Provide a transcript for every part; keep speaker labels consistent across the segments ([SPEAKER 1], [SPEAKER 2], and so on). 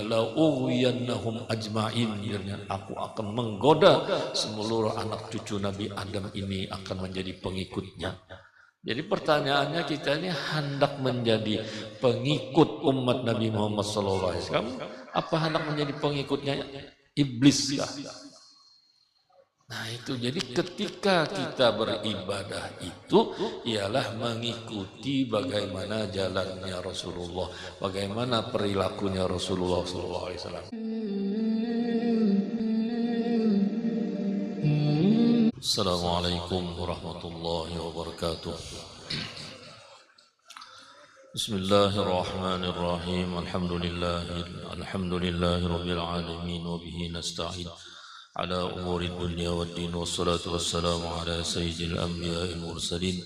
[SPEAKER 1] la ughwiyannahum ajma'in, aku akan menggoda seluruh anak cucu Nabi Adam ini akan menjadi pengikutnya. Jadi pertanyaannya, kita ini hendak menjadi pengikut umat Nabi Muhammad SAW, apa hendak menjadi pengikutnya iblis kah? Nah itu, jadi ketika kita beribadah itu ialah mengikuti bagaimana jalannya Rasulullah, bagaimana perilakunya Rasulullah SAW. Assalamualaikum warahmatullahi wabarakatuh. Bismillahirrahmanirrahim. Alhamdulillahi rabbil alamin wa bihi nasta'in ala umuri dunya waddin, wassalatu wassalamu ala sayyidil anbiya'il mursalin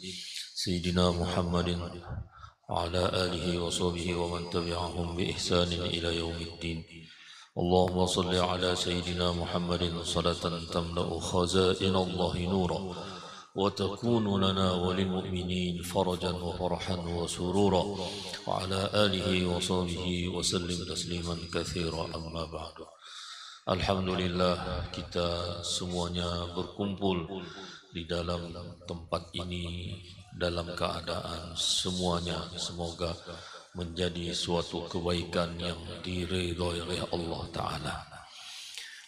[SPEAKER 1] sayyidina Muhammadin wa ala alihi wa sahbihi wa man tabi'ahum bi ihsanin ila yaumiddin. Allahumma salli ala sayyidina Muhammadin salatan tamla'u khaza'in Allahi nura wa takunu lana wa lil mu'minin farajan wa farhan wa surura wa ala alihi wa sahbihi wa sallim tasliman katsira, amma ba'du. Alhamdulillah, kita semuanya berkumpul di dalam tempat ini dalam keadaan semuanya semoga menjadi suatu kebaikan yang diridhoi oleh Allah Ta'ala.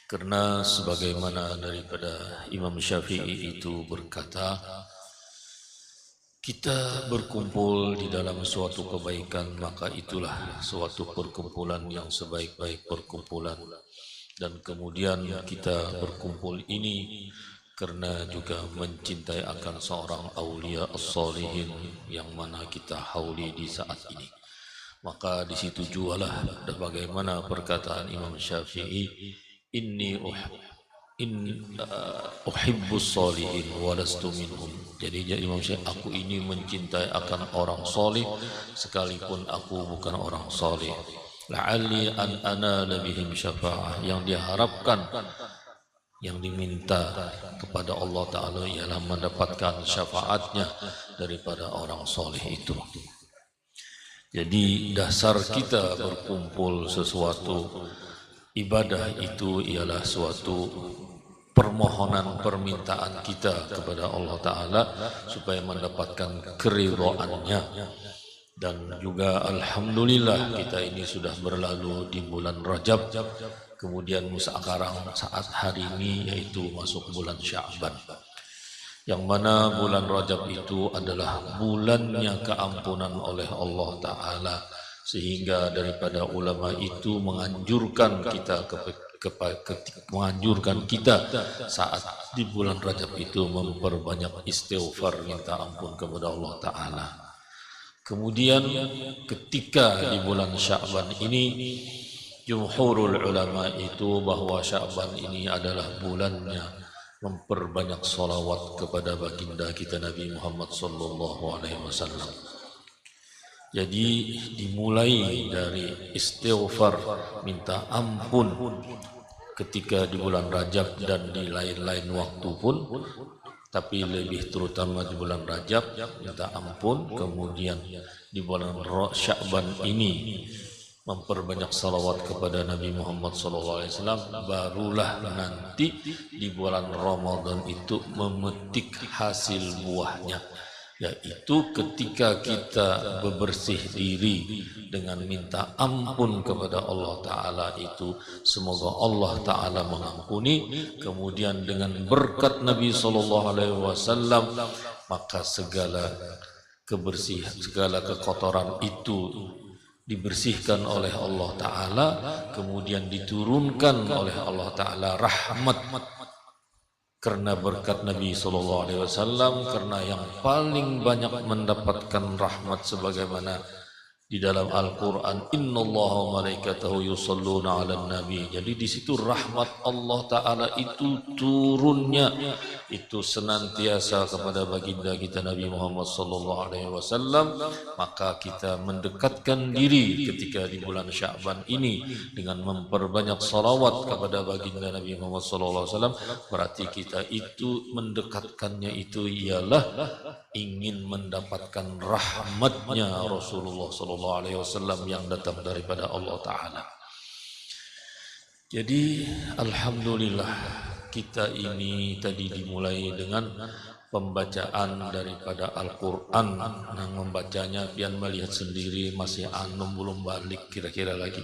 [SPEAKER 1] Karena sebagaimana daripada Imam Syafi'i itu berkata, kita berkumpul di dalam suatu kebaikan, maka itulah suatu perkumpulan yang sebaik-baik perkumpulan. Dan kemudian kita berkumpul ini karena juga mencintai akan seorang aulia as-salihin yang mana kita hauli di saat ini. Maka di situ jualah bagaimana perkataan Imam Syafi'i, inni uhibbus salihin walastu minhum. Jadi Imam Syafi'i, aku ini mencintai akan orang salih sekalipun aku bukan orang salih. La'alli an anala bihim syafa'ah, yang diharapkan, yang diminta kepada Allah Ta'ala ialah mendapatkan syafaatnya daripada orang soleh itu. Jadi dasar kita berkumpul sesuatu ibadah itu ialah suatu permohonan, permintaan kita kepada Allah Ta'ala supaya mendapatkan keridhaannya. Dan juga alhamdulillah kita ini sudah berlalu di bulan Rajab, kemudian sekarang saat hari ini yaitu masuk bulan Sya'ban, yang mana bulan Rajab itu adalah bulannya keampunan oleh Allah Ta'ala, sehingga daripada ulama itu menganjurkan kita saat di bulan Rajab itu memperbanyak istighfar, minta ampun kepada Allah Ta'ala. Kemudian ketika di bulan Sya'ban ini, jumhurul ulama itu bahwa Sya'ban ini adalah bulannya memperbanyak salawat kepada baginda kita Nabi Muhammad SAW. Jadi dimulai dari istighfar, minta ampun ketika di bulan Rajab dan di lain-lain waktu pun, tapi lebih terutama di bulan Rajab minta ampun. Kemudian di bulan Sya'ban ini memperbanyak salawat kepada Nabi Muhammad SAW. Barulah nanti di bulan Ramadan itu memetik hasil buahnya, yaitu ketika kita bebersih diri dengan minta ampun kepada Allah Ta'ala itu, semoga Allah Ta'ala mengampuni. Kemudian dengan berkat Nabi SAW, maka segala kebersihan, segala kekotoran itu dibersihkan oleh Allah Ta'ala. Kemudian diturunkan oleh Allah Ta'ala rahmat karena berkat Nabi SAW, karena yang paling banyak mendapatkan rahmat sebagaimana di dalam Al-Quran, innallaha wa malaikatahu yusalluna 'alan nabi. Jadi di situ rahmat Allah Ta'ala itu turunnya itu senantiasa kepada baginda kita Nabi Muhammad SAW. Maka kita mendekatkan diri ketika di bulan Sya'ban ini dengan memperbanyak salawat kepada baginda Nabi Muhammad SAW. Berarti kita itu mendekatkannya itu ialah ingin mendapatkan rahmatnya Rasulullah SAW yang datang daripada Allah Ta'ala. Jadi alhamdulillah kita ini tadi dimulai dengan pembacaan daripada Al-Quran. Yang membacanya pian melihat sendiri masih anum belum balik kira-kira lagi.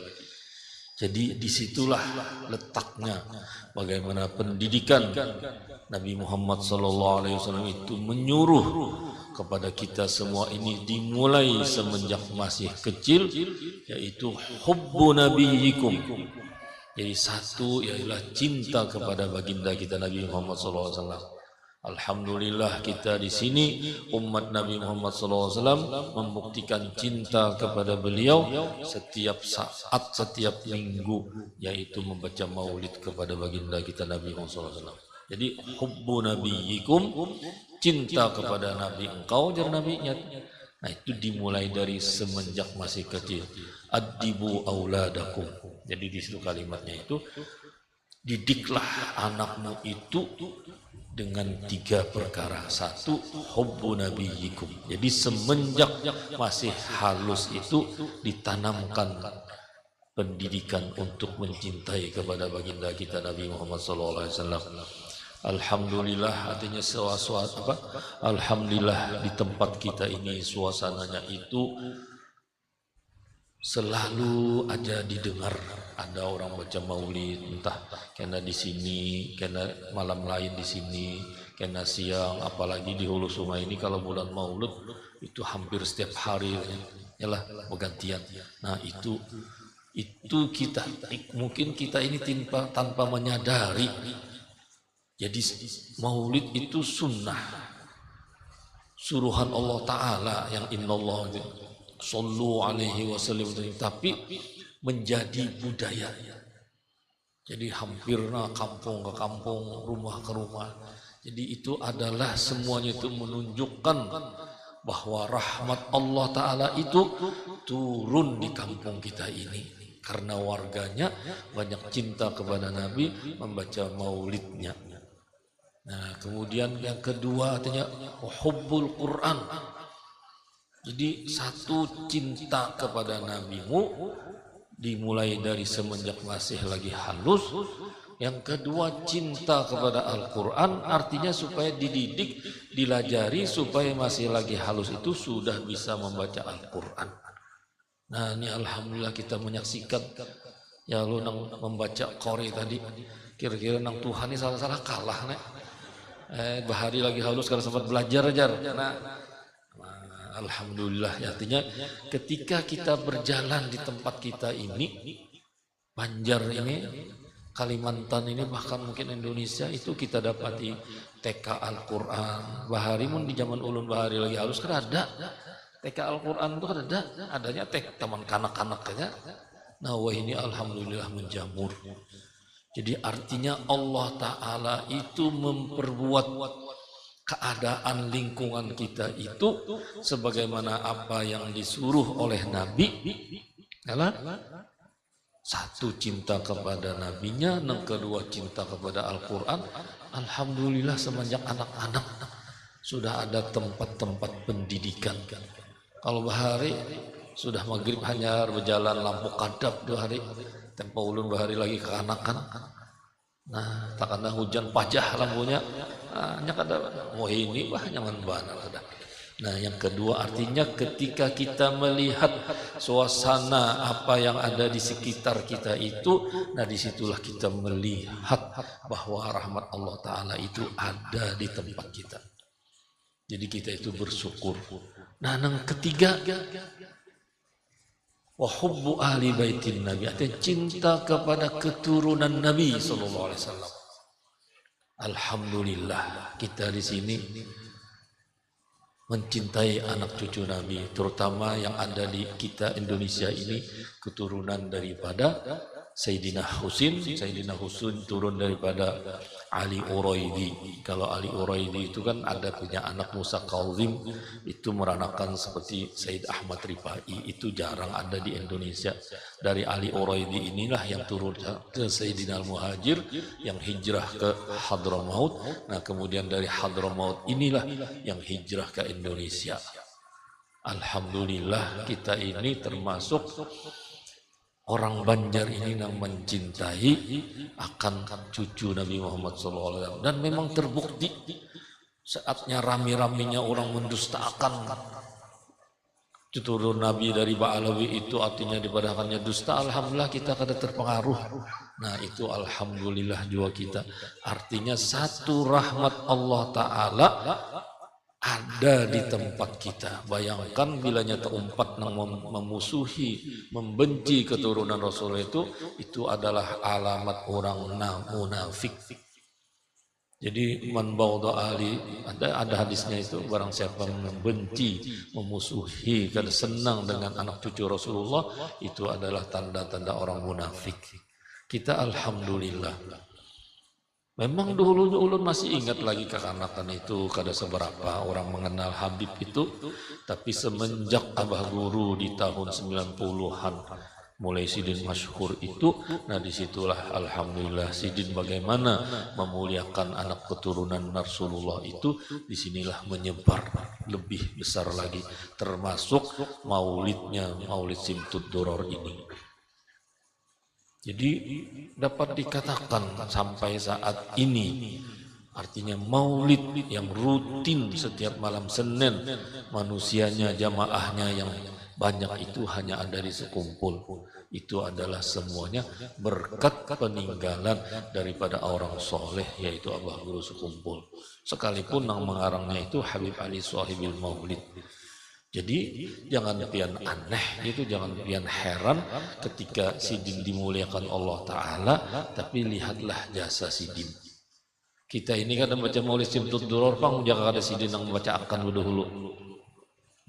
[SPEAKER 1] Jadi disitulah letaknya bagaimana pendidikan Nabi Muhammad SAW itu menyuruh kepada kita semua ini dimulai semenjak masih kecil, yaitu hubbu nabiyikum. Jadi satu ialah cinta kepada baginda kita Nabi Muhammad SAW. Alhamdulillah kita di sini umat Nabi Muhammad SAW membuktikan cinta kepada beliau setiap saat, setiap minggu, yaitu membaca maulid kepada baginda kita Nabi Muhammad SAW. Jadi hubbu nabiyikum, cinta kepada Nabi engkau, jar Nabinya. Nah itu dimulai dari semenjak masih kecil. Adibu auladakum. Jadi di situ kalimatnya itu, didiklah anakmu itu dengan 3 perkara. 1, hubbu nabiyikum. Jadi semenjak masih halus itu ditanamkan pendidikan untuk mencintai kepada baginda kita Nabi Muhammad SAW. Alhamdulillah, artinya alhamdulillah di tempat kita ini suasananya itu selalu aja didengar ada orang baca maulid, entah karena di sini, karena malam lain di sini, karena siang, apalagi di Hulu Sungai ini kalau bulan maulid itu hampir setiap hari yalah bergantian. Nah itu kita mungkin kita ini tanpa menyadari. Jadi maulid itu sunnah, suruhan Allah Ta'ala yang innallah sallu alaihi wasallam, tapi menjadi budaya. Jadi hampir kampung ke kampung, rumah ke rumah. Jadi itu adalah semuanya itu menunjukkan bahwa rahmat Allah Ta'ala itu turun di kampung kita ini. Karena warganya banyak cinta kepada Nabi, membaca maulidnya. Nah kemudian yang kedua artinya hubbul Quran. Jadi satu, cinta kepada nabimu dimulai dari semenjak masih lagi halus. Yang kedua, cinta kepada Al-Quran, artinya supaya dididik, dilajari supaya masih lagi halus itu sudah bisa membaca Al-Quran. Nah ini alhamdulillah kita menyaksikan ya lu nang membaca Qori tadi, kira-kira nang Tuhan ini salah-salah kalah nih. Bahari lagi halus karena sempat belajar aja. Nah, alhamdulillah, artinya ketika kita berjalan di tempat kita ini, Banjar ini, Kalimantan ini, bahkan mungkin Indonesia itu kita dapati TK Al-Quran. Bahari pun di zaman ulun bahari lagi halus kan ada TK Al-Quran itu kan adanya taman kanak-kanak aja. Nah wah ini alhamdulillah menjamur. Jadi artinya Allah Ta'ala itu memperbuat keadaan lingkungan kita itu sebagaimana apa yang disuruh oleh Nabi adalah 1, cinta kepada Nabinya, yang kedua cinta kepada Al-Quran. Alhamdulillah semenjak anak-anak sudah ada tempat-tempat pendidikan. Kalau bahari sudah maghrib hanya berjalan lampu kadap 2 hari, tempo ulun bahari lagi keanakan. Nah, tak kena hujan pajah lampunya, hanya kada mau ini wah nyaman banget. Nah, yang kedua artinya ketika kita melihat suasana apa yang ada di sekitar kita itu, nah disitulah kita melihat bahwa rahmat Allah Ta'ala itu ada di tempat kita. Jadi kita itu bersyukur. Nah, yang ketiga, wa hubbu ahli baitin Nabi, artinya cinta kepada keturunan Nabi SAW. Alhamdulillah kita di sini mencintai anak cucu Nabi, terutama yang ada di kita Indonesia ini keturunan daripada Sayyidina Husin. Sayyidina Husin turun daripada Ali Uraidi. Kalau Ali Uraidi itu kan ada punya anak Musa Kazim, itu meranakan seperti Sayyid Ahmad Rifai, itu jarang ada di Indonesia. Dari Ali Uraidi inilah yang turun ke Sayyidina Al-Muhajir yang hijrah ke Hadramaut. Nah kemudian dari Hadramaut inilah yang hijrah ke Indonesia. Alhamdulillah kita ini termasuk orang Banjar ini yang mencintai akan cucu Nabi Muhammad SAW. Dan memang terbukti saatnya rame-ramenya orang mendustakan turun Nabi dari Ba'alawi itu, artinya dipadakannya dusta. Alhamdulillah kita kada terpengaruh. Nah itu alhamdulillah juga kita. Artinya satu rahmat Allah Ta'ala ada di tempat kita. Bayangkan bila nyata umat yang memusuhi, membenci keturunan Rasul itu adalah alamat orang munafik. Jadi man bawda ali, ada hadisnya itu, barang siapa membenci, memusuhi, kada senang dengan anak cucu Rasulullah, itu adalah tanda-tanda orang munafik. Kita alhamdulillah. Memang dulu ulun masih ingat lagi kekanakan itu, kada seberapa orang mengenal Habib itu, tapi semenjak Abah Guru di tahun 90-an mulai Sidin masyhur itu, nah disitulah alhamdulillah Sidin bagaimana memuliakan anak keturunan Rasulullah itu, disinilah menyebar lebih besar lagi, termasuk maulidnya, maulid Simtud Duror ini. Jadi dapat dikatakan sampai saat ini, artinya maulid yang rutin setiap malam Senin, manusianya, jamaahnya yang banyak itu hanya ada di sekumpul. Itu adalah semuanya berkat peninggalan daripada orang soleh, yaitu Abah Guru Sekumpul. Sekalipun yang mengarangnya itu Habib Ali Sohibil Maulid. Jadi jangan pian aneh gitu, jangan pian heran ketika Sidin dimuliakan Allah Ta'ala, tapi lihatlah jasa Sidin. Kita ini kan membaca maulid Simtud Duror, pang jangan ada Sidin yang membaca akan dahulu.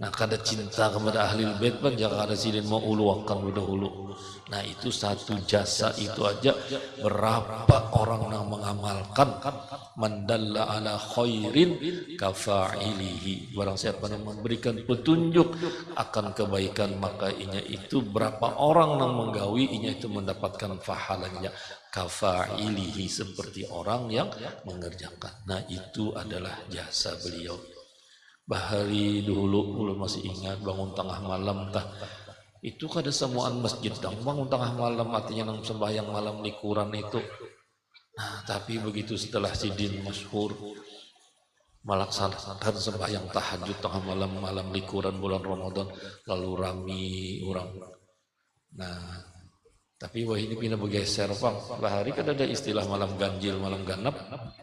[SPEAKER 1] Nah, kada cinta kepada ahli bait pun jangan ada Sidin mau uluakan dahulu. Nah, itu satu jasa itu aja berapa orang yang mengamalkan, mandalla ala khairin kafa'ilihi. Barang siapa yang memberikan petunjuk akan kebaikan, maka inya itu berapa orang yang menggawi, inya itu mendapatkan pahalanya kafa'ilihi, seperti orang yang mengerjakan. Nah, itu adalah jasa beliau. Bahari dulu masih ingat bangun tengah malam tah. Itu kada semuaan masjid dang bangun tengah malam, artinya nang sembahyang malam likuran itu. Nah, tapi begitu setelah Sidin masyhur melaksanakan sembahyang tahajud tengah malam likuran bulan Ramadan, lalu rami orang. Nah, tapi wah ini pindah bergeser Pak. Bahari kan ada istilah malam ganjil, malam ganap,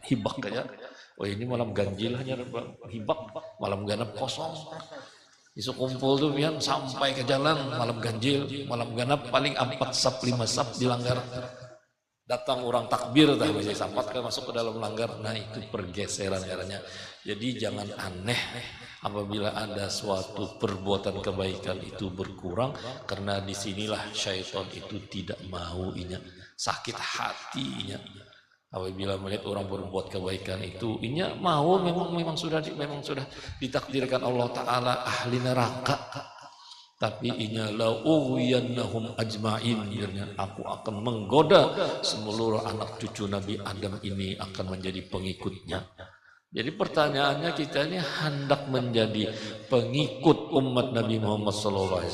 [SPEAKER 1] hibak kayak. Oh ini malam ganjil hanya hibak, malam ganap kosong. Isu kumpul tuh pian sampai ke jalan, malam ganjil, malam ganap paling 4 sap 5 sap dilanggar. Datang orang takbir dah bisa sampat kan masuk ke dalam langgar. Nah itu pergeseran caranya. Jadi jangan aneh apabila ada suatu perbuatan kebaikan itu berkurang, karena disinilah syaitan itu tidak mau, inya sakit hatinya. Apabila melihat orang berbuat kebaikan itu, inya mau memang sudah ditakdirkan Allah Ta'ala ahli neraka. Tapi inya la ughwiyannahum ajma'in, aku akan menggoda seluruh anak cucu Nabi Adam ini akan menjadi pengikutnya. Jadi pertanyaannya, kita ini hendak menjadi pengikut umat Nabi Muhammad SAW,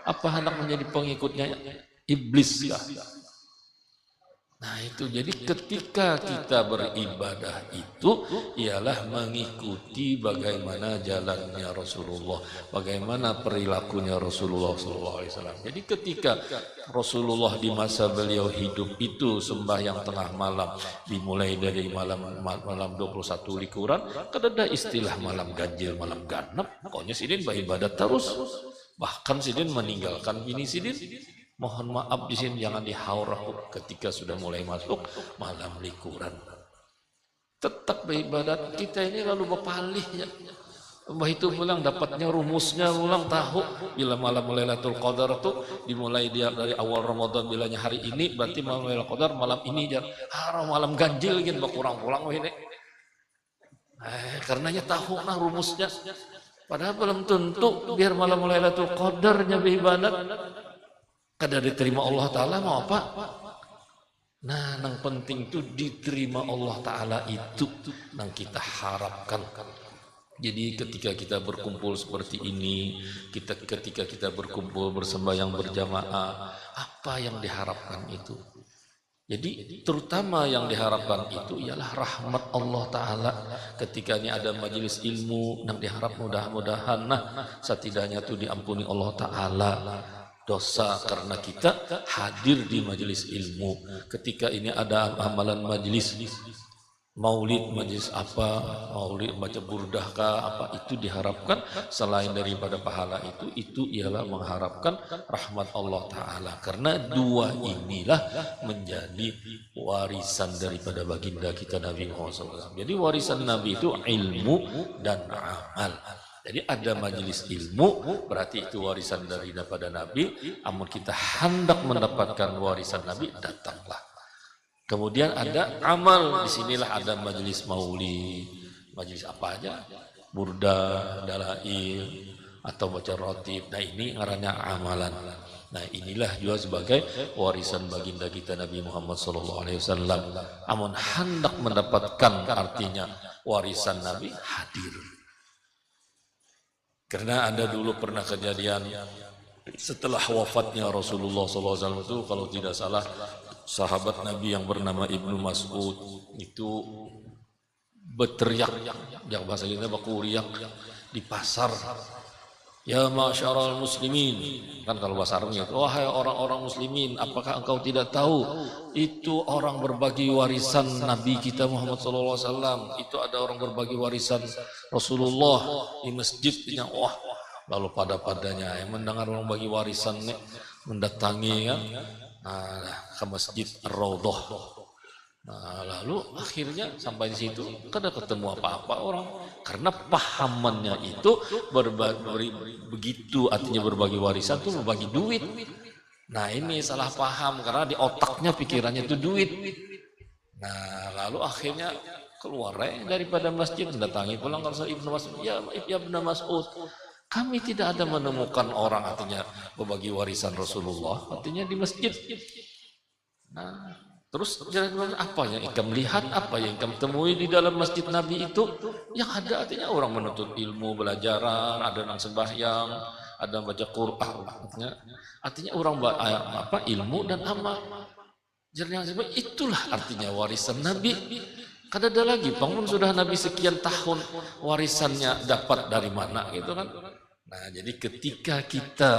[SPEAKER 1] apa hendak menjadi pengikutnya iblis ya? Nah itu, jadi ketika kita beribadah itu ialah mengikuti bagaimana jalannya Rasulullah, bagaimana perilakunya Rasulullah SAW. Jadi ketika Rasulullah di masa beliau hidup itu sembahyang tengah malam, dimulai dari malam 21 likuran, kan ada istilah malam ganjil, malam ganap. Pokoknya Sidin beribadat terus, bahkan Sidin meninggalkan bini Sidin. Mohon maaf di sini jangan dihaur ketika sudah mulai masuk malam likuran. Tetap beribadat kita ini lalu berpalih ya. Mbah itu pulang dapatnya rumusnya, pulang tahu bila malam Lailatul Qadar itu dimulai dia dari awal Ramadan, bilanya hari ini berarti malam Lailatul Qadar malam ini jar. Malam ganjil gitu berkurang pulang ini. Karenanya tahu nah rumusnya. Padahal belum tentu biar malam Lailatul Qadarnya beribadat kada diterima Allah Ta'ala mau apa? Nah, yang penting itu diterima Allah Ta'ala itu yang kita harapkan. Jadi ketika kita berkumpul seperti ini, ketika kita berkumpul bersembahyang berjamaah, apa yang diharapkan itu? Jadi terutama yang diharapkan itu ialah rahmat Allah Ta'ala. Ketika ini ada majelis ilmu, yang diharap mudah-mudahan setidaknya itu diampuni Allah Ta'ala dosa karena kita hadir di majelis ilmu. Ketika ini ada amalan majelis maulid, majelis apa, maulid baca burdah kah, apa itu diharapkan selain daripada pahala itu ialah mengharapkan rahmat Allah Ta'ala, karena dua inilah menjadi warisan daripada baginda kita Nabi Muhammad SAW. Jadi warisan Nabi itu ilmu dan amal. Jadi ada majelis ilmu, berarti itu warisan daripada Nabi. Amun kita hendak mendapatkan warisan Nabi, datanglah. Kemudian ada amal, disinilah ada majelis maulid, majelis apa aja, burda, dalail, atau baca rotib. Nah ini ngarannya amalan. Nah inilah juga sebagai warisan baginda kita Nabi Muhammad SAW. Amun hendak mendapatkan artinya warisan Nabi, hadir. Karena ada dulu pernah kejadian setelah wafatnya Rasulullah SAW itu, kalau tidak salah, sahabat Nabi yang bernama Ibnu Mas'ud itu berteriak, yang bahasa kita bakuriak di pasar, ya masyarul muslimin, kan kalau bahasa Arabnya itu, wahai orang-orang muslimin, apakah engkau tidak tahu itu orang berbagi warisan Nabi kita Muhammad SAW, itu ada orang berbagi warisan Rasulullah di masjidnya. Wah, lalu pada-padanya yang mendengar orang bagi warisan mendatangi ke masjid Ar-Raudhah. Nah, lalu akhirnya sampai di situ kada ketemu apa-apa orang, karena pahamannya itu begitu, artinya berbagi warisan itu berbagi duit. Nah ini salah paham, karena di otaknya pikirannya itu duit. Nah lalu akhirnya keluar daripada masjid, mendatangi pulang Rasul Ibnu Mas'ud, ya Ibnu Mas'ud, kami tidak ada menemukan orang artinya berbagi warisan Rasulullah artinya di masjid. Nah, terus jalan apa yang engkau melihat, apa yang engkau temui di dalam masjid Nabi itu? Yang ada artinya orang menuntut ilmu, belajaran, ada yang sembahyang, ada yang baca Quran. Artinya orang ilmu dan amal. Jalan yang itulah artinya warisan Nabi. Kada ada lagi, bangun sudah Nabi sekian tahun, warisannya dapat dari mana gitu kan? Nah, jadi ketika kita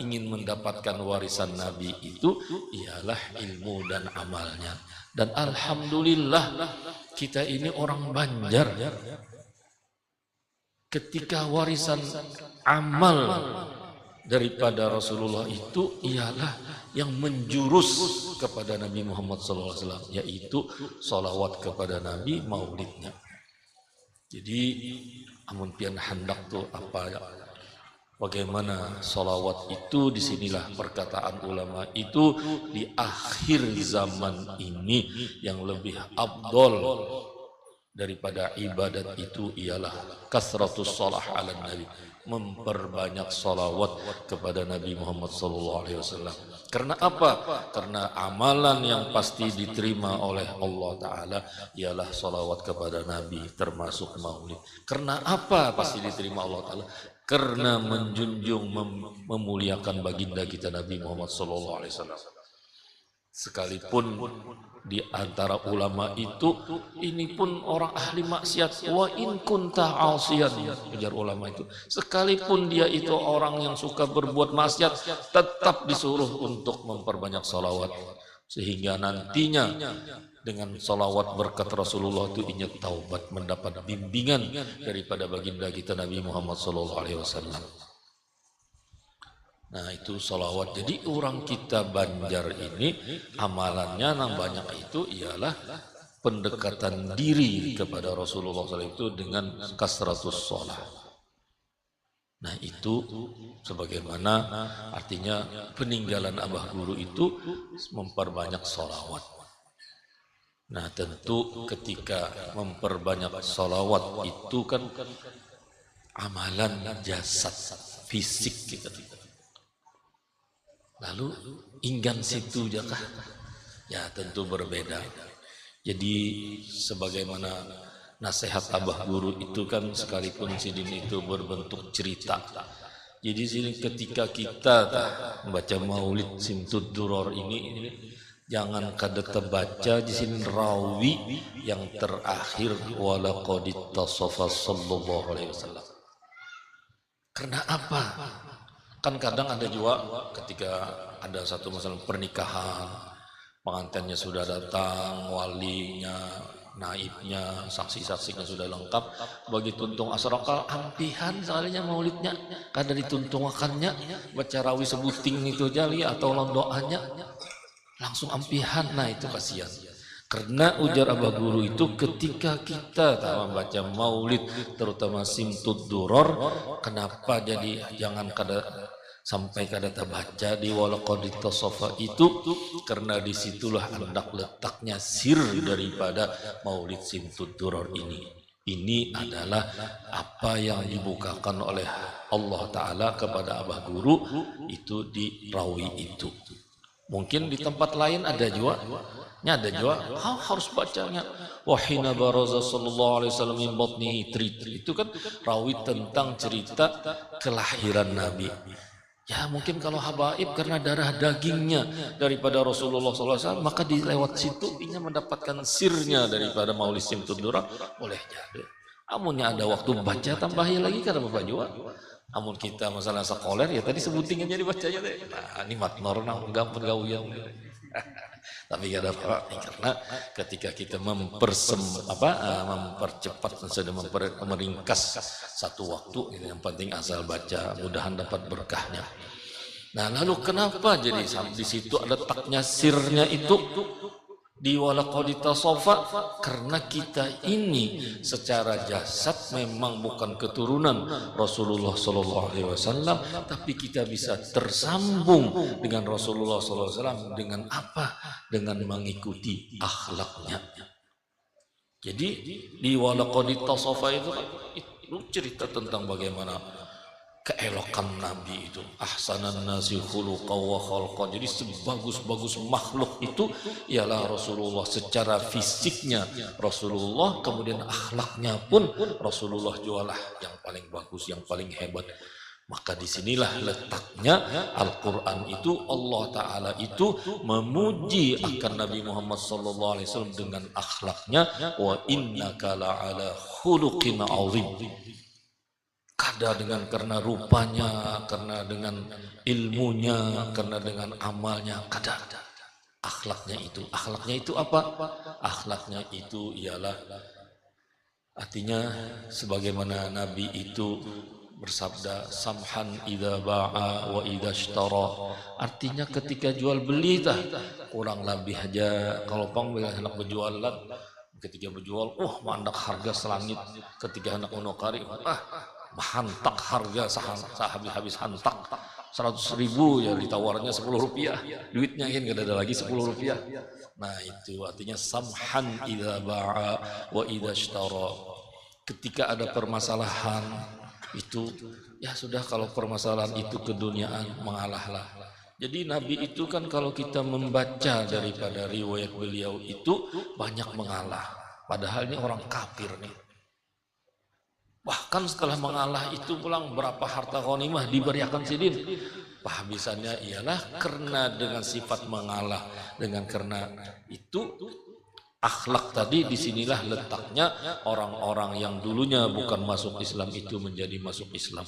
[SPEAKER 1] ingin mendapatkan warisan Nabi itu ialah ilmu dan amalnya. Dan alhamdulillah kita ini orang Banjar. Ketika warisan amal daripada Rasulullah itu ialah yang menjurus kepada Nabi Muhammad SAW, yaitu salawat kepada Nabi, maulidnya. Jadi amun pian hendak tuh apa ya, bagaimana salawat itu, disinilah perkataan ulama itu di akhir zaman ini yang lebih afdol daripada ibadat itu ialah kasratus shalah ala Nabi, memperbanyak salawat kepada Nabi Muhammad SAW. Karena apa? Karena amalan yang pasti diterima oleh Allah Ta'ala ialah salawat kepada Nabi, termasuk maulid. Karena apa pasti diterima Allah Ta'ala? Karena menjunjung, memuliakan baginda kita Nabi Muhammad SAW. Sekalipun di antara ulama itu, ini pun orang ahli maksiat, wa in kunta asiyan, ujar ulama itu, sekalipun dia itu orang yang suka berbuat maksiat, tetap disuruh untuk memperbanyak salawat, sehingga nantinya dengan salawat berkat Rasulullah itu ia taubat, mendapat bimbingan daripada baginda kita Nabi Muhammad SAW. Nah itu salawat. Jadi orang kita Banjar ini amalannya yang banyak itu ialah pendekatan diri kepada Rasulullah SAW itu dengan kasratus shalah. Nah itu sebagaimana artinya peninggalan Abah Guru itu memperbanyak salawat. Nah tentu ketika memperbanyak salawat itu kan amalan jasad, fisik kita. Lalu inggan situ jakah? Ya tentu berbeda. Jadi sebagaimana nasihat abah guru itu kan sekalipun sidin itu berbentuk cerita. Jadi sini ketika kita membaca maulid Simtud Duror ini jangan kada terbaca di sini rawi yang terakhir walaqad ittasafa sallallahu alaihi wasallam. Karena apa? Kan kadang ada juga ketika ada satu masalah pernikahan, pengantinnya sudah datang, walinya, naibnya, saksi-saksinya sudah lengkap, bagi tuntung asrokal ampihan soalnya maulidnya, kada dituntungakannya, baca rawi sebuting itu jali atau londoannya, langsung ampihan. Nah itu kasihan. Karena ujar abah guru itu ketika kita membaca maulid terutama Simtud Duror, kenapa jadi jangan kada sampai kada terbaca di walaqad ittasafa itu, karena disitulah hendak letaknya sir daripada maulid Simtud Duror ini. Ini adalah apa yang dibukakan oleh Allah Ta'ala kepada abah guru itu di rawi itu. Mungkin di tempat lain ada juga, harus bacanya wahina baraza sallallahu alaihi wasallam min batnihi itu kan rawi tentang cerita kelahiran Nabi. Ya mungkin kalau habaib karena darah dagingnya daripada Rasulullah SAW, maka di lewat situ ia mendapatkan sirnya daripada maulid Simtud Duror, boleh jadi. Amunnya ada waktu baca tambahin lagi karena Bapak juga. Amun kita masalah sekolah ya tadi sebuting aja dibacanya deh. Nah ini matnor nang gampang gauyang. Tapi ada apa? Karena ketika kita mempercepat sudah meringkas satu waktu, ini yang penting asal baca, mudahan dapat berkahnya. Nah lalu kenapa jadi di situ ada letaknya sirnya itu di walaqad ittasafa? Karena kita ini secara jasad memang bukan keturunan Rasulullah SAW, tapi kita bisa tersambung dengan Rasulullah SAW dengan apa? Dengan mengikuti akhlaknya. Jadi di walaqad ittasafa itu cerita tentang bagaimana keelokan Nabi itu, ahsanan nasi khuluqan wa khalqan. Jadi sebagus-bagus makhluk itu ialah Rasulullah secara fisiknya Rasulullah, kemudian akhlaknya pun Rasulullah jualah yang paling bagus, yang paling hebat. Maka disinilah letaknya Al-Quran itu, Allah Ta'ala itu memuji akan Nabi Muhammad SAW dengan akhlaknya, wa innaka la'ala khuluqin azim. Kada dengan karena rupanya, karena dengan ilmunya, karena dengan amalnya, kada. Akhlaknya itu apa? Akhlaknya itu ialah, artinya sebagaimana Nabi itu bersabda samhan idza ba'a wa idza ishtara, artinya ketika jual beli kurang lebih aja kalau pang hendak berjualan, ketika berjual mandak harga selangit, ketika hendak menukari hantak harga habis hantak 100.000 ya ditawarnya 10 rupiah, duitnya kan gak ada lagi 10 rupiah. Nah itu artinya samhan idza ba'a wa idza ishtara. Ketika ada permasalahan itu ya sudah, kalau permasalahan itu keduniaan mengalahlah. Jadi Nabi itu kan kalau kita membaca daripada riwayat beliau itu banyak mengalah, padahal ini orang kafir nih. Bahkan setelah mengalah itu pulang berapa harta ghanimah diberiakan sidin. Pahamisannya ialah karena dengan sifat mengalah, dengan karena itu akhlak tadi, disinilah letaknya orang-orang yang dulunya bukan masuk Islam itu menjadi masuk Islam.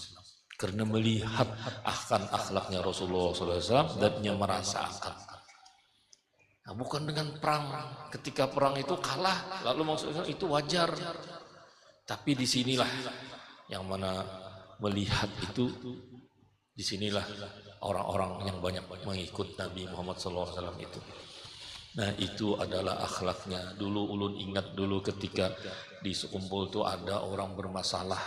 [SPEAKER 1] Karena melihat akan akhlaknya Rasulullah SAW dan dia merasakan. Nah, bukan dengan perang. Ketika perang itu kalah, lalu maksudnya itu wajar. Tapi disinilah yang mana melihat itu, disinilah orang-orang yang banyak mengikut Nabi Muhammad SAW itu. Nah itu adalah akhlaknya. Dulu ulun ingat dulu ketika di sekumpul itu ada orang bermasalah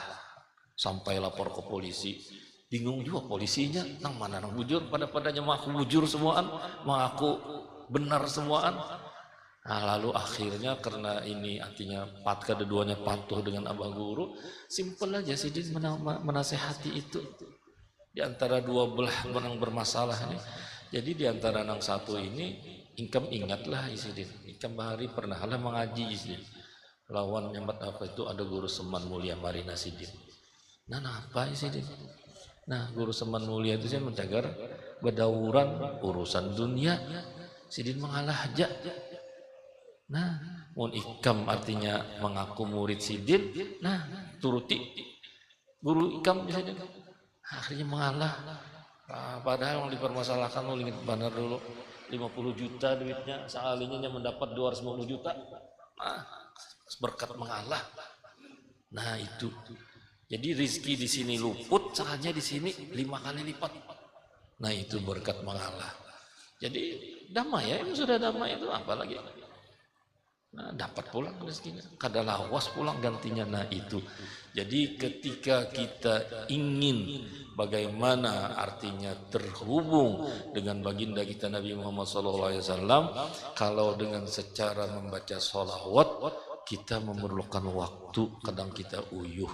[SPEAKER 1] sampai lapor ke polisi. Bingung juga polisinya, nang mana nang bujur, pada-padanya mengaku bujur semuaan, mengaku benar semuaan. Nah lalu akhirnya karena ini artinya keduanya patuh dengan abah guru, simpel aja sidin menasehati itu di antara dua belah menang bermasalah ini. Jadi di antara nang satu ini ingkam ingatlah sidin, ingkam bahari pernah lah mengaji sidin. lawan nyambat apa itu ada guru Seman Mulia Marina Sidin. Nah, apa sih Sidin? Nah, guru Seman Mulia itu saya mencagar bedauran urusan dunia. Sidin mengalah aja. Nah, mun ikam artinya mengaku murid Sidin. Nah, turuti guru ikam misalnya. Akhirnya mengalah. Nah, padahal yang dipermasalahkan lu ingat benar dulu 50 juta duitnya, sekalinya yang mendapat 250 juta. Nah, berkat mengalah. Nah, itu. Jadi rizki di sini luput, saatnya di sini 5 kali lipat. Nah, itu berkat mengalah. Jadi damai ya, sudah damai itu apa lagi? Nah, dapat pulang rezekinya, kada lawas pulang gantinya. Nah, itu. Jadi ketika kita ingin bagaimana artinya terhubung dengan baginda kita Nabi Muhammad SAW, kalau dengan secara membaca sholawat kita memerlukan waktu, kadang kita uyuh.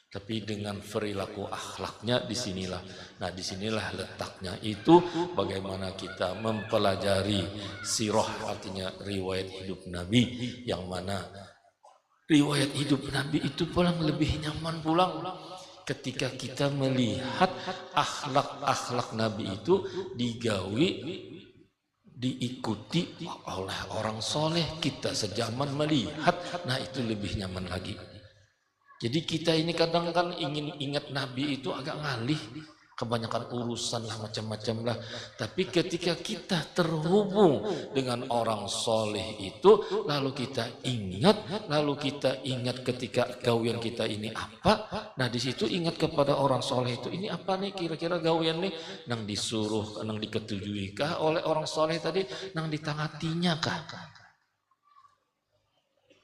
[SPEAKER 1] Tapi dengan perilaku akhlaknya disinilah. Nah, disinilah letaknya itu bagaimana kita mempelajari sirah, artinya riwayat hidup Nabi, yang mana riwayat hidup Nabi itu pulang lebih nyaman pulang ketika kita melihat akhlak-akhlak Nabi itu digawi, diikuti oleh orang soleh, kita sejaman melihat. Nah, itu lebih nyaman lagi. Jadi kita ini kadang kan ingin ingat Nabi itu agak ngalih, kebanyakan urusan lah macam-macam lah. Tapi ketika kita terhubung dengan orang soleh itu, lalu kita ingat ketika gawian kita ini apa. Nah, di situ ingat kepada orang soleh itu, ini apa nih kira-kira gawian nih, nang disuruh, nang diketujui kah oleh orang soleh tadi, nang ditangatinya kah?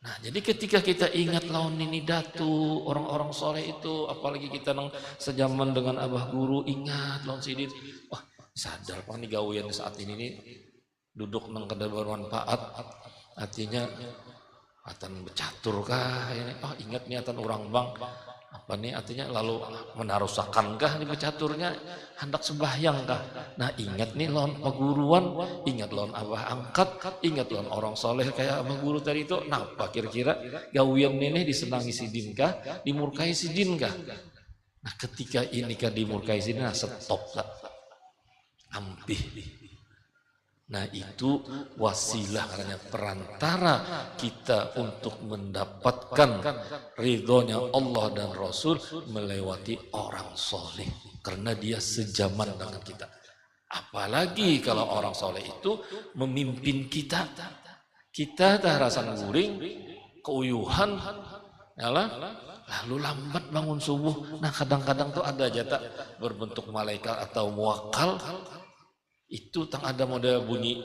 [SPEAKER 1] Nah, jadi ketika kita ingat lawan ini datu orang-orang soleh itu, apalagi kita nang sejaman dengan abah guru, ingat lawan sidin, wah sadar pak nih gawian saat ini nih duduk nang kada bermanfaat, artinya atan bercatur kah ini, oh ingat nih atan orang bang apa nih artinya, lalu menarusakan kah di bercaturnya, hendak sembahyang kah. Nah, ingat nih lawan paguruan, ingat lawan abah angkat, ingat lawan orang soleh kayak abah guru tadi itu. Nah, apa kira-kira gawian ini disenangi sidin kah, dimurkai sidin kah? Nah, ketika ini kah dimurkai sidin, nah stop lah, ampih. Nah, itu wasilah, karena perantara kita untuk mendapatkan ridhonya Allah dan Rasul melewati orang soleh, karena dia sejaman dengan kita. Apalagi kalau orang soleh itu memimpin kita tak rasa guring, keuyuhan, lalu lambat bangun subuh. Nah, kadang-kadang tuh ada jatah berbentuk malaikat atau muwakal. Itu tang ada model bunyi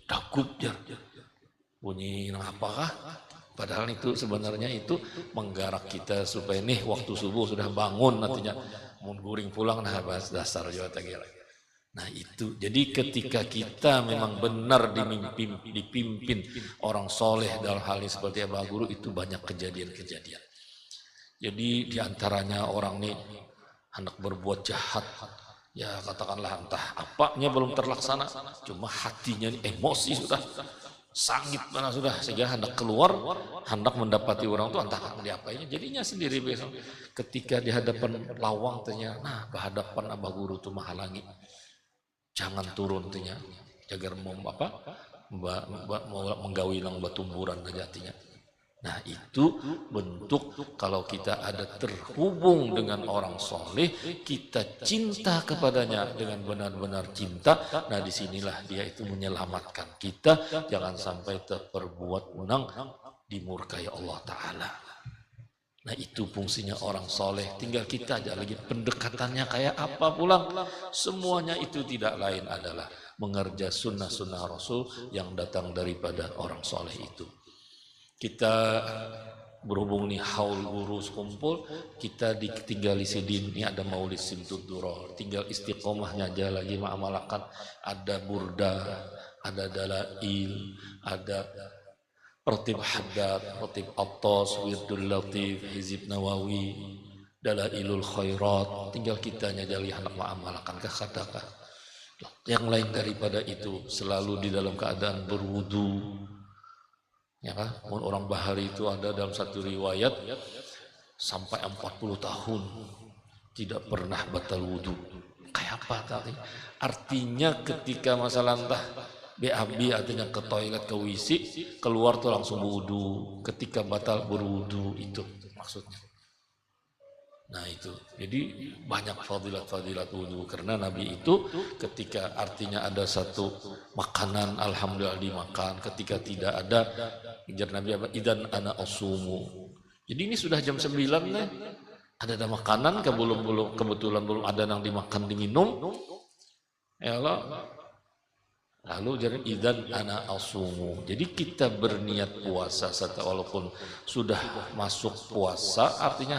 [SPEAKER 1] dagup jar, bunyi apakah? Padahal itu sebenarnya itu menggarak kita supaya nih waktu subuh sudah bangun, nantinya mau guring pulang. Nah, bahas dasar juga tagira. Nah, itu jadi ketika kita memang benar dipimpin orang soleh dalam hal ini seperti abah guru, itu banyak kejadian-kejadian. Jadi diantaranya orang nih hendak berbuat jahat, ya katakanlah entah apanya belum terlaksana, cuma hatinya emosi sudah sangit mana sudah, sehingga hendak keluar, hendak mendapati orang itu entah diapainya, jadinya sendiri besok ketika di hadapan lawang tanya, nah berhadapan abah guru itu menghalangi, jangan turun tanya, jagar mau apa, mau menggawi lang batumburan aja artinya. Nah, itu bentuk kalau kita ada terhubung dengan orang soleh, kita cinta kepadanya dengan benar-benar cinta. Nah, disinilah dia itu menyelamatkan kita, jangan sampai terperbuat menang dimurkai Allah Ta'ala. Nah, itu fungsinya orang soleh. Tinggal kita aja lagi pendekatannya kayak apa pulang. Semuanya itu tidak lain adalah mengerja sunnah-sunnah Rasul yang datang daripada orang soleh itu. Kita berhubung nih haul urus kumpul, kita ditinggali sidin, ini ada maulid simtuduro, tinggal istiqomahnya aja lagi ma'amalakan. Ada burda, ada dalail, ada rotib haddad, rotib attas, wirdul latif, hizib nawawi, dalailul khairat, tinggal kita nyajali hendak ma'amalakan kah. Yang lain daripada itu selalu di dalam keadaan berwudu, Ya kan? Orang Bahari itu ada dalam satu riwayat sampai 40 tahun tidak pernah batal wudhu. Kayak apa tadi? Artinya ketika masalah entah BAB artinya ke toilet, ke WC, keluar tuh langsung wudhu. Ketika batal berwudhu itu maksudnya. Nah itu, jadi banyak fadilat-fadilat wudhu karena Nabi itu ketika artinya ada satu makanan alhamdulillah dimakan, ketika tidak ada ujar Nabi apa? Idan ana asumu. Jadi ini sudah jam 9 nih, ada makanan kebetulan belum ada yang dimakan diminum, ya Allah. Lalu jadi idan ana asumu. Jadi kita berniat puasa walaupun sudah masuk puasa artinya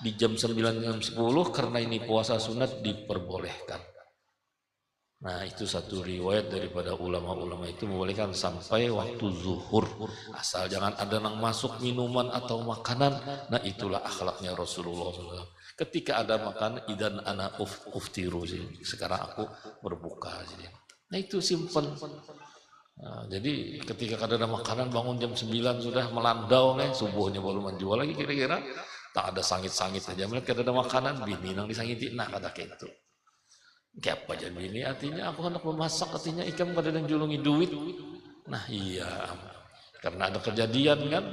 [SPEAKER 1] di jam 9 jam 10 karena ini puasa sunat diperbolehkan. Nah itu satu riwayat daripada ulama-ulama itu membolehkan sampai waktu zuhur, asal jangan ada yang masuk minuman atau makanan. Nah itulah akhlaknya Rasulullah SAW. Ketika ada makanan idan ana uftiru, sekarang aku berbuka. Nah itu simple. Nah, jadi ketika ada makanan bangun jam 9 sudah melandau nih, subuhnya baru menjual lagi kira-kira. Tak ada sangit-sangit saja melihat ada makanan bini nang disangiti nah kata gitu. Kayak apa jadi bini artinya aku hendak memasak artinya ikam kada yang julungi duit. Nah iya karena ada kejadian kan.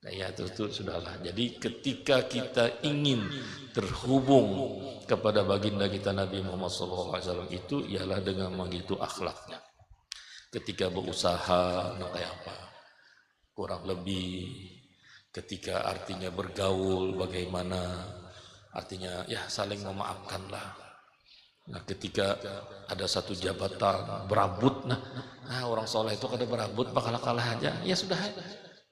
[SPEAKER 1] Nah ya itu sudahlah. Jadi ketika kita ingin terhubung kepada baginda kita Nabi Muhammad SAW itu ialah dengan begitu akhlaknya. Ketika berusaha nah kayak apa kurang lebih. Ketika artinya bergaul bagaimana artinya ya saling memaafkanlah. Nah ketika ada satu jabatan berabut nah orang soleh itu kada berabut bakal kalah aja ya sudah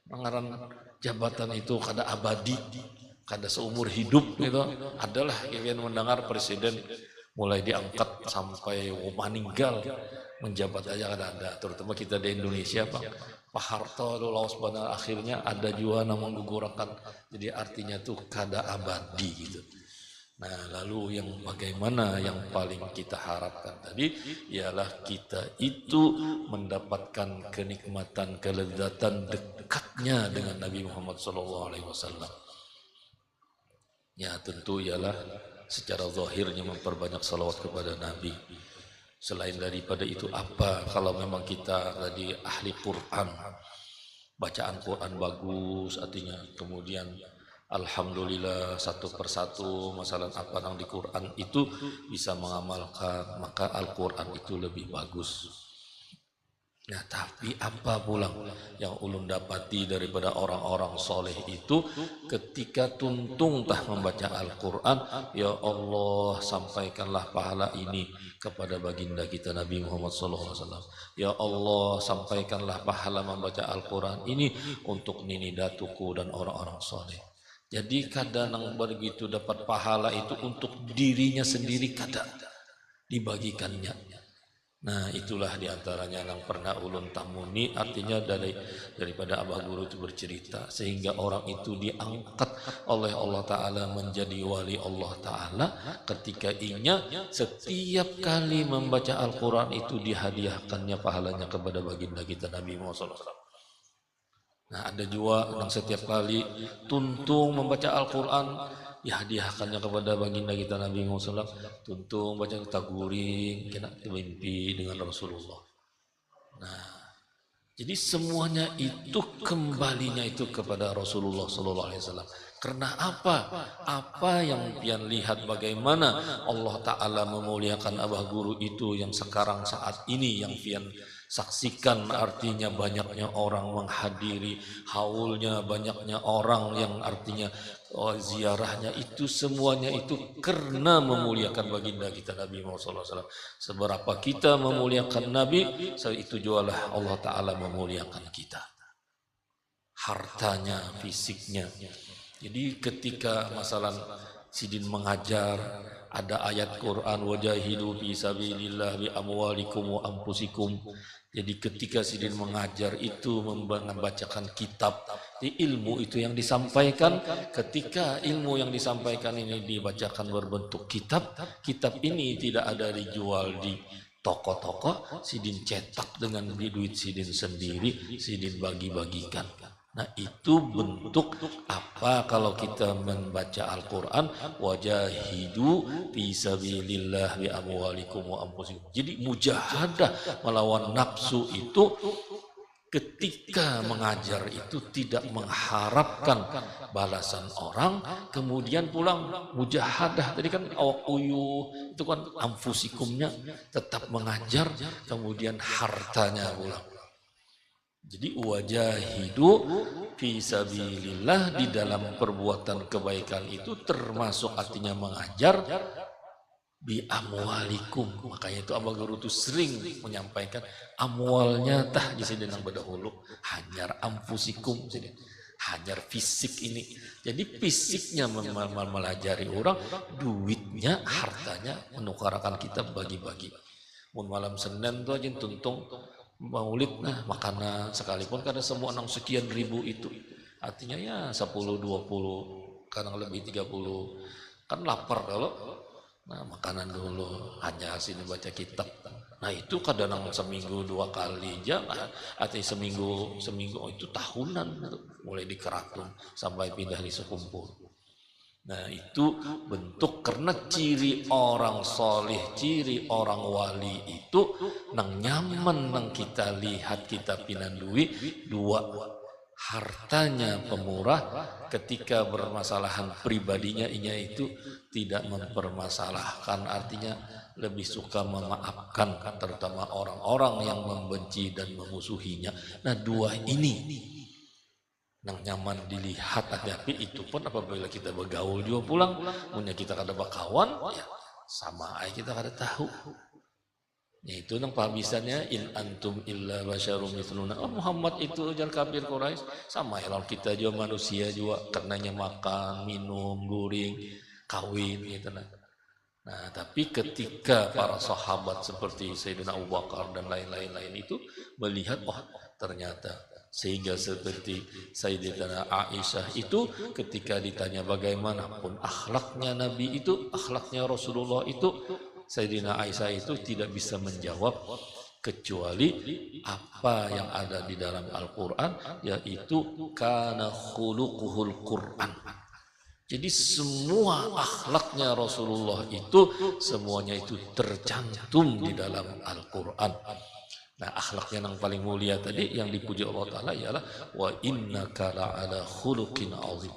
[SPEAKER 1] pengaran jabatan itu kada abadi kada seumur hidup gitu. Adalah kalian mendengar presiden mulai diangkat sampai meninggal menjabat aja kada ada, terutama kita di Indonesia Pak Harto lawas pada akhirnya ada juga yang menggugurkan, jadi artinya tuh kada abadi gitu. Nah lalu yang bagaimana yang paling kita harapkan tadi ialah kita itu mendapatkan kenikmatan kelezatan dekatnya dengan Nabi Muhammad SAW. Ya tentu ialah secara zahirnya memperbanyak salawat kepada Nabi. Selain daripada itu apa kalau memang kita tadi ahli Quran, bacaan Quran bagus artinya, kemudian alhamdulillah satu persatu masalah apa yang di Quran itu bisa mengamalkan, maka Al-Quran itu lebih bagus. Nah tapi apa pula yang ulun dapati daripada orang-orang soleh itu ketika tuntung tah membaca Al-Quran, ya Allah sampaikanlah pahala ini kepada baginda kita Nabi Muhammad SAW. Ya Allah sampaikanlah pahala membaca Al-Quran ini untuk nini datuku dan orang-orang soleh. Jadi kadang begitu dapat pahala itu untuk dirinya sendiri kadang dibagikannya. Nah itulah diantaranya yang pernah ulun tamuni, artinya daripada Abah Guru itu bercerita sehingga orang itu diangkat oleh Allah Ta'ala menjadi wali Allah Ta'ala ketika inya setiap kali membaca Al-Quran itu dihadiahkannya pahalanya kepada baginda kita Nabi Muhammad SAW. Nah ada juga yang setiap kali tuntung membaca Al-Quran ya hadiahkannya kepada baginda kita Nabi Muhammad SAW, tuntung baca taguring kena mimpi dengan Rasulullah. Nah jadi semuanya itu kembalinya itu kepada Rasulullah SAW. Karena apa? Apa yang pian lihat bagaimana Allah Ta'ala memuliakan Abah Guru itu yang sekarang saat ini yang pian saksikan, artinya banyaknya orang menghadiri haulnya, banyaknya orang yang artinya ziarahnya itu semuanya itu karena memuliakan baginda kita Nabi Muhammad SAW. Seberapa kita memuliakan Nabi, itu jualah Allah Ta'ala memuliakan kita. Hartanya, fisiknya. Jadi ketika masalah sidin mengajar, ada ayat Quran wajahidu fi sabilillah bi amwalikum wa anfusikum. Jadi ketika sidin mengajar itu membacakan kitab, di ilmu itu yang disampaikan. Ketika ilmu yang disampaikan ini dibacakan berbentuk kitab, kitab ini tidak ada dijual di toko-toko, sidin cetak dengan duit sidin sendiri, sidin bagi-bagikan. Nah itu bentuk apa kalau kita membaca Al-Quran, wajahidu fisabilillah bi amwalikum wa anfusikum. Jadi mujahadah melawan nafsu itu ketika mengajar itu tidak mengharapkan balasan orang, kemudian pulang mujahadah. Tadi kan awakuyu itu kan anfusikumnya tetap mengajar, kemudian hartanya pulang. Jadi wajahidu fisabilillah di dalam perbuatan kebaikan itu termasuk artinya mengajar bi amwalikum. Makanya itu Abah Guru itu sering menyampaikan amwalnya tah di sini nang bedahulu hanyar anfusikum, hanyar fisik ini. Jadi fisiknya melajari orang, duitnya, hartanya menukarakan kita bagi-bagi. Mun malam Senin tuh aja tuntung maulid, nah makanan sekalipun kada semua nang sekian ribu itu. Artinya ya 10, 20, kadang lebih 30. Kan lapar kalau. Nah makanan dulu hanya sini baca kitab. Nah itu kadang seminggu 2 kali aja, artinya seminggu oh, itu tahunan mulai dikeratum sampai pindah di sekumpul. Nah itu bentuk karena ciri orang soleh, ciri orang wali itu nang nyaman nang kita lihat kita pinandui dua. Hartanya pemurah, ketika bermasalahan pribadinya itu tidak mempermasalahkan, artinya lebih suka memaafkan terutama orang-orang yang membenci dan memusuhinya. Nah dua ini nang nyaman dilihat, tapi itu pun apabila kita bergaul juga pulang, punya kita kada berkawan, ya sama aja kita kada tahu. Yaitu nang pahamisannya in antum illa basyarum mithluna. Oh, Muhammad itu ujar kafir Quraisy, sama ya lawan kita juga manusia juga, karenanya makan, minum, guring, kawin gitu nah. Nah, tapi ketika para sahabat seperti Sayyidina Abu Bakar dan lain-lain itu melihat, oh ternyata, sehingga seperti Sayyidatina Aisyah itu ketika ditanya bagaimanapun akhlaknya Nabi itu, akhlaknya Rasulullah itu, Sayyidina Aisyah itu tidak bisa menjawab kecuali apa yang ada di dalam Al-Quran, yaitu kana khuluquhul Quran. Jadi semua akhlaknya Rasulullah itu semuanya itu tercantum di dalam Al-Quran. Nah akhlaknya yang paling mulia tadi yang dipuji Allah Ta'ala ialah wa innaka la'ala khuluqin azim.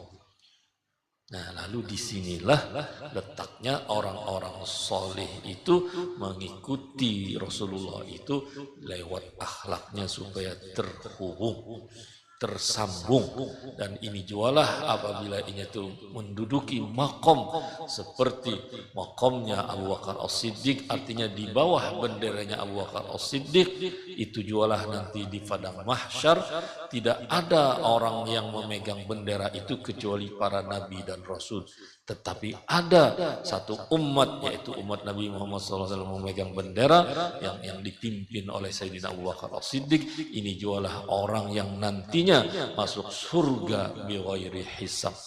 [SPEAKER 1] Nah lalu disinilah letaknya orang-orang soleh itu mengikuti Rasulullah itu lewat akhlaknya supaya terhubung, tersambung. Dan ini jualah apabila ini itu menduduki makom seperti makomnya Abu Bakar As-Siddiq, artinya di bawah benderanya Abu Bakar As-Siddiq, itu jualah nanti di padang mahsyar tidak ada orang yang memegang bendera itu kecuali para nabi dan rasul. Tetapi ada satu umat, yaitu umat Nabi Muhammad SAW memegang bendera yang dipimpin oleh Sayyidina Abu Bakar As-Siddiq. Ini jualah orang yang nantinya masuk surga bighairi hisab.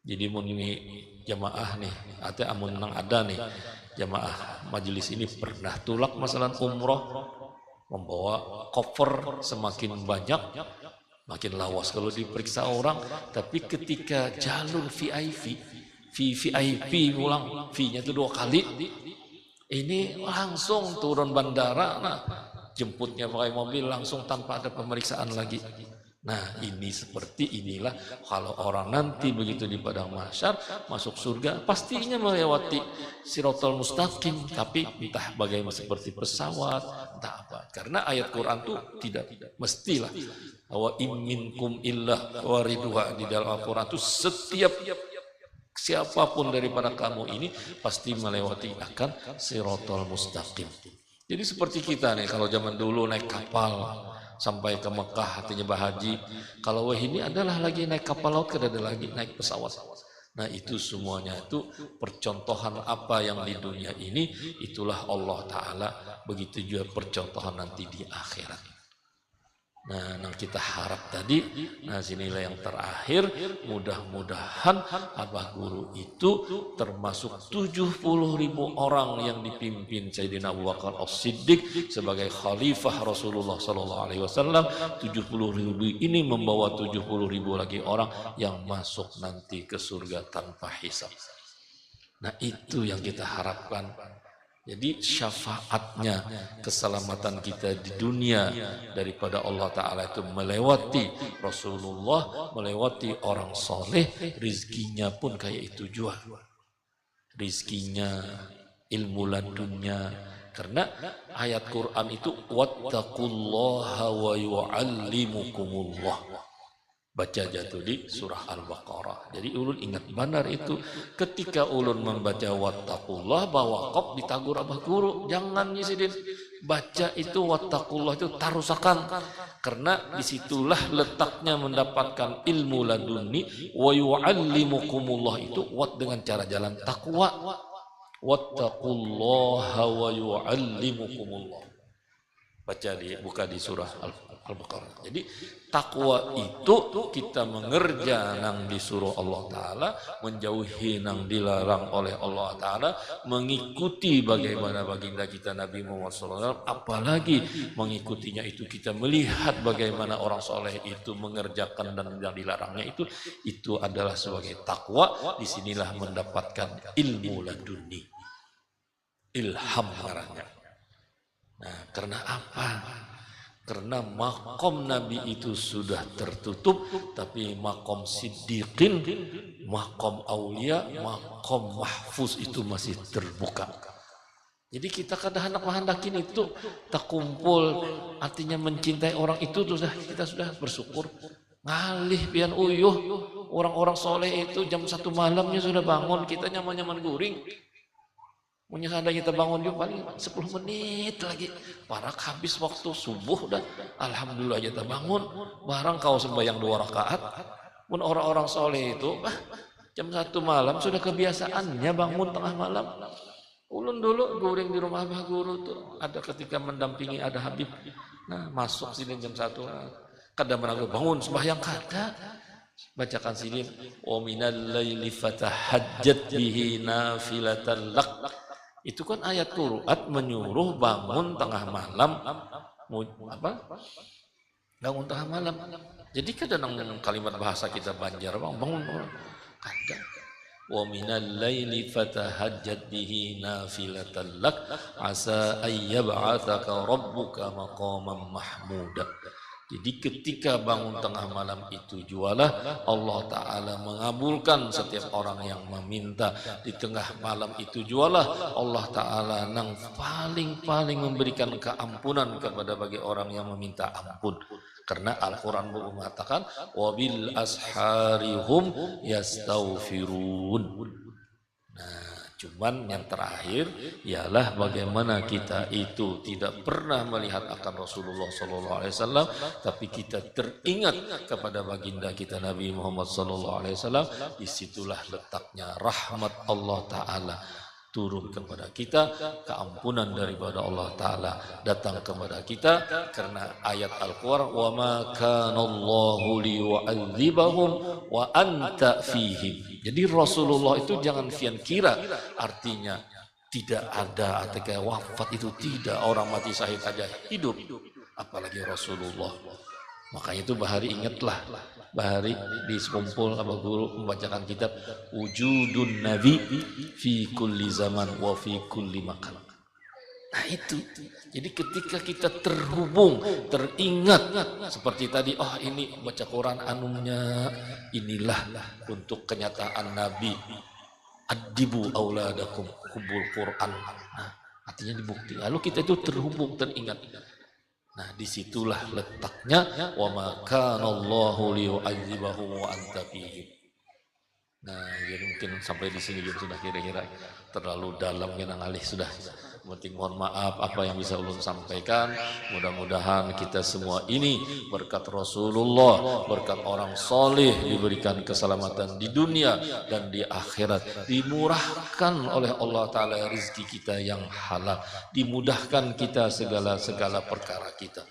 [SPEAKER 1] Jadi mun ini jamaah nih, atau amun nang ada nih jamaah majelis ini pernah tulak masalah umroh, membawa koper semakin banyak makin lawas kalau diperiksa orang. Tapi ketika jalur VIP ulang, V-nya itu 2 kali, ini langsung turun bandara, nah jemputnya pakai mobil langsung tanpa ada pemeriksaan lagi. Nah ini seperti inilah kalau orang nanti begitu di padang mahsyar masuk surga, pastinya melewati Siratal Mustaqim, tapi entah bagaimana seperti pesawat, entah apa. Karena ayat Quran itu tidak mestilah wa in minkum illa wariduha, di dalam Al-Quran itu setiap siapapun daripada kamu ini pasti melewati akan Siratal Mustaqim. Jadi seperti kita nih, kalau zaman dulu naik kapal sampai ke Mekah, artinya berhaji. Kalau ini adalah lagi naik kapal laut, kada ada lagi naik pesawat. Nah itu semuanya itu percontohan apa yang di dunia ini, itulah Allah Ta'ala. Begitu juga percontohan nanti di akhirat. Nah, yang kita harap tadi, nah sinilah yang terakhir, mudah-mudahan Abah Guru itu termasuk 70.000 orang yang dipimpin Sayyidina Abu Bakar As-Siddiq sebagai khalifah Rasulullah Sallallahu Alaihi Wasallam. 70.000 ini membawa 70.000 lagi orang yang masuk nanti ke surga tanpa hisab. Nah, itu yang kita harapkan. Jadi syafaatnya, keselamatan kita di dunia daripada Allah Ta'ala itu melewati Rasulullah, melewati orang soleh, rizkinya pun kayak itu juga. Rizkinya, ilmu ladunnya. Karena ayat Quran itu wattaqullaha wa yu'allimukumullah. Baca jatuh di surah Al-Baqarah. Jadi ulun ingat benar itu ketika ulun membaca wattaqullah bahwa kok ditagur Abah Guru, jangan nyisidin baca itu wattaqullah itu tarusakan, karena disitulah letaknya mendapatkan ilmu laduni. Wa yu'allimukumullah itu wat dengan cara jalan takwa, wattaqullaha wa yu'allimukumullah. Baca buka di surah Al-Baqarah. Jadi takwa itu kita mengerja nang disuruh Allah Ta'ala, menjauhi nang dilarang oleh Allah Ta'ala, mengikuti bagaimana baginda kita Nabi Muhammad SAW, apalagi mengikutinya itu kita melihat bagaimana orang soleh itu mengerjakan dan yang dilarangnya itu adalah sebagai takwa. Disinilah mendapatkan ilmu laduni, ilham karanya. Nah, karena apa? Karena makom Nabi itu sudah tertutup, tapi makom siddiqin, makom aulia, makom mahfuz itu masih terbuka. Jadi kita kadang hendakin itu tak kumpul, artinya mencintai orang itu kita sudah bersyukur. Ngalih pian uyuh, orang-orang soleh itu jam 1 malamnya sudah bangun, kita nyaman-nyaman guring. Seandainya kita bangun juga paling 10 menit lagi. Parak habis waktu subuh dan alhamdulillah kita bangun. Barang kau sembahyang 2 rakaat. Pun orang-orang soleh itu jam 1 malam sudah kebiasaannya bangun tengah malam. Ulun dulu guring di rumah Abah Guru tuh ada ketika mendampingi ada Habib. Nah, masuk sini jam 1. Kadang bangun sembahyang kada. Bacakan sini wa minal laili fatahajjat bihi nafilatan lak. Itu kan ayat Quran menyuruh bangun tengah malam, bangun tengah malam. Jadi kadang kalimat bahasa kita Banjar, bangun kada. Wa minal laili fatahajjat bihi nafilatan lak asa ayyab'atsaka rabbuka maqaman mahmuda. Jadi ketika bangun tengah malam itu jualah Allah Ta'ala mengabulkan setiap orang yang meminta. Di tengah malam itu jualah Allah Ta'ala yang paling memberikan keampunan kepada bagi orang yang meminta ampun. Karena Al-Quran mengatakan wabil asharihum yastaghfirun. Nah, cuman yang terakhir ialah bagaimana kita itu tidak pernah melihat akan Rasulullah SAW, tapi kita teringat kepada baginda kita Nabi Muhammad SAW. Disitulah letaknya rahmat Allah Ta'ala turun kepada kita, keampunan daripada Allah Ta'ala datang kepada kita, karena ayat Al-Quran wa ma kana Allahu liyu'adzibahum wa anta fihim. Jadi Rasulullah itu jangan pian kira artinya tidak ada ketika wafat itu, tidak, orang mati syahid aja hidup, apalagi Rasulullah. Makanya itu Bahari ingatlah, Bahari di sekumpul Abah Guru membacakan kitab Wujudun Nabi fi kulli zaman wa fi kulli makan. Nah itu, jadi ketika kita terhubung, teringat seperti tadi, oh ini baca Quran anunya, inilah untuk kenyataan Nabi. Adibu auladakum hubul Quran. Nah, artinya dibukti. Lalu kita itu terhubung, teringat. Nah, disitulah letaknya wa ma kana Allahu liyu'adzibahum wa anta fihim. Nah, jadi mungkin sampai di sini sudah kira-kira terlalu dalam kita ngalih sudah. Penting mohon maaf apa yang bisa ulun sampaikan. Mudah-mudahan kita semua ini berkat Rasulullah, berkat orang soleh diberikan keselamatan di dunia dan di akhirat, dimurahkan oleh Allah Ta'ala rizki kita yang halal, dimudahkan kita segala perkara kita.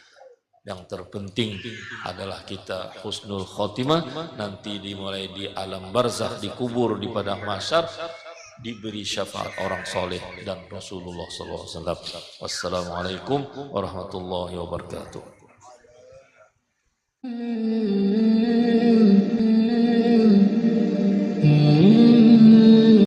[SPEAKER 1] Yang terpenting adalah kita husnul khotimah, nanti dimulai di alam barzakh, di kubur, di padang mahsyar, diberi syafaat orang soleh dan Rasulullah SAW. Wassalamualaikum warahmatullahi wabarakatuh.